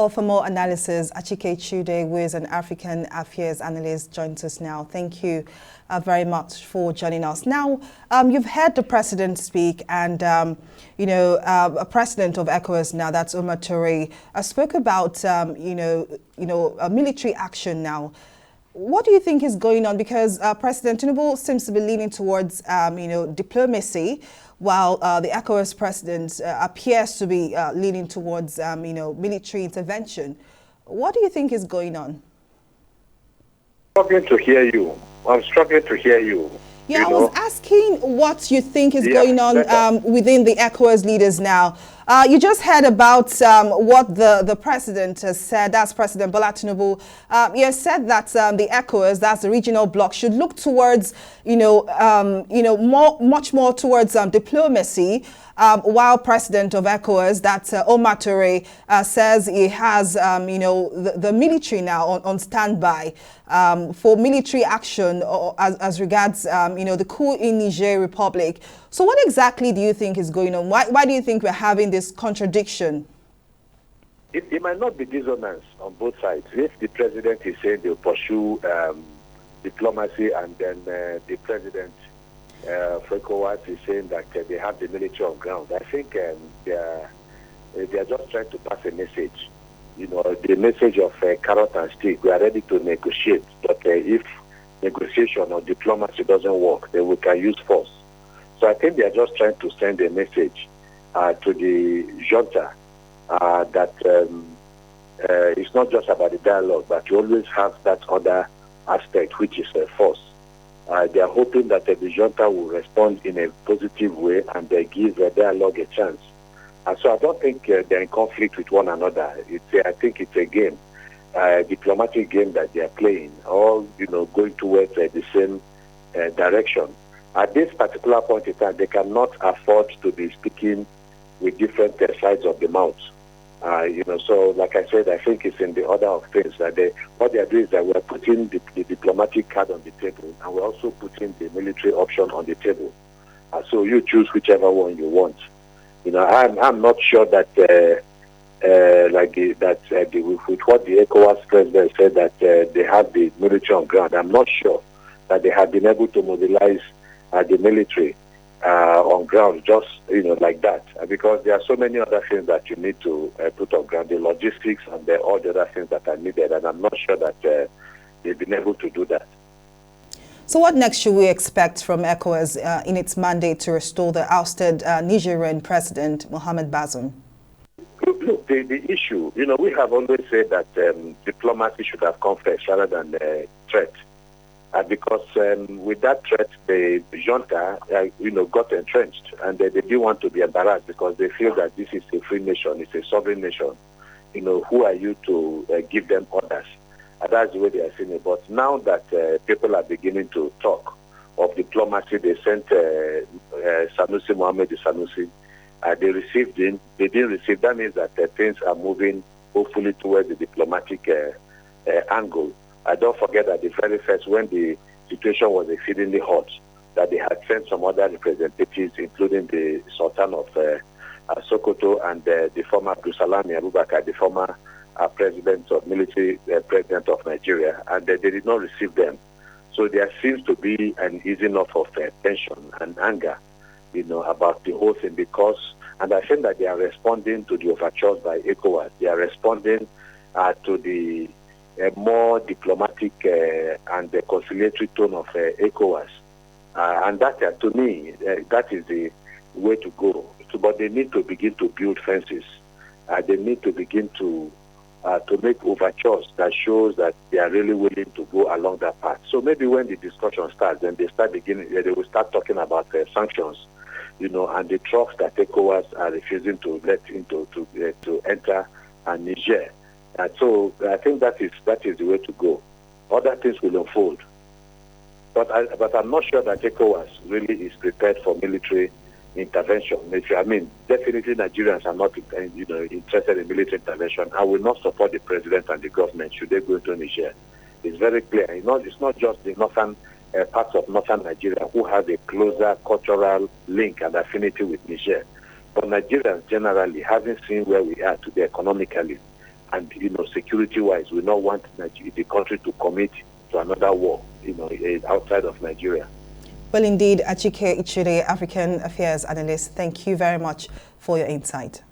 For more analysis, Achike Chude, who is an African affairs analyst, joins us now. Thank you very much for joining us. Now, you've heard the president speak, and a president of ECOWAS now, that's Omar Toure, spoke about military action now. What do you think is going on? Because President Tinubu seems to be leaning towards diplomacy, while the ECOWAS president appears to be leaning towards military intervention. What do you think is going on? I'm struggling to hear you. Yeah, I was asking what you think is going on within the ECOWAS leaders now. You just heard about what the president has said. That's President Bola Tinubu. He has said that the ECOWAS, that's the regional bloc, should look towards, much more towards diplomacy. While President of ECOWAS, that's Omar Toure, says he has, the military now on standby for military action as regards, the coup in Niger Republic. So what exactly do you think is going on? Why do you think we're having this contradiction? It might not be dissonance on both sides. If the president is saying they'll pursue diplomacy, and then the president for ECOWAS is saying that they have the military on ground, I think they are just trying to pass a message. The message of carrot and stick. We are ready to negotiate, but if negotiation or diplomacy doesn't work, then we can use force. So I think they are just trying to send a message to the junta that it's not just about the dialogue, but you always have that other aspect, which is force. They are hoping that the junta will respond in a positive way, and they give the dialogue a chance. So I don't think they're in conflict with one another. I think it's a game, a diplomatic game that they are playing, all going towards the same direction. At this particular point in time, they cannot afford to be speaking with different sides of the mouth. So like I said, I think it's in the order of things that what they are doing is that we are putting the diplomatic card on the table, and we're also putting the military option on the table. So you choose whichever one you want. I'm not sure that with what the ECOWAS president said, that they have the military on ground. I'm not sure that they have been able to mobilize the military on ground just like that, because there are so many other things that you need to put on ground, the logistics and all the other things that are needed, and I'm not sure that they've been able to do that. So what next should we expect from ECOWAS in its mandate to restore the ousted Nigerian president, Mohamed Bazoum? Look, the issue, we have always said that diplomacy should have come first rather than threat. Because with that threat, the junta, got entrenched, and they didn't want to be embarrassed because they feel that this is a free nation, it's a sovereign nation. Who are you to give them orders? That's the way they are seeing it. But now that people are beginning to talk of diplomacy, they sent Sanusi, Mohamed Sanusi. They received him. They didn't receive. That means that things are moving hopefully towards the diplomatic angle. Don't forget that the very first, when the situation was exceedingly hot, that they had sent some other representatives, including the Sultan of Sokoto and the former Abdulsalami Abubakar, the former president of military president of Nigeria, and they did not receive them. So there seems to be an easing off of tension and anger, about the whole thing, and I think that they are responding to the overtures by ECOWAS. They are responding to the more diplomatic and the conciliatory tone of ECOWAS. And that, to me, that is the way to go. But they need to begin to build fences. They need to begin to make overtures that shows that they are really willing to go along that path. So maybe when the discussion starts, then they will start talking about sanctions, and the trucks that ECOWAS are refusing to let into to enter Niger. So I think that is the way to go. Other things will unfold. But I'm not sure that ECOWAS really is prepared for military intervention. Definitely Nigerians are not interested in military intervention. I will not support the president and the government should they go into Niger. It's very clear. It's not just the northern parts of northern Nigeria who have a closer cultural link and affinity with Niger. But Nigerians generally, having seen where we are today economically, and security-wise, we don't want the country to commit to another war, outside of Nigeria. Well, indeed, Chude, African Affairs Analyst, thank you very much for your insight.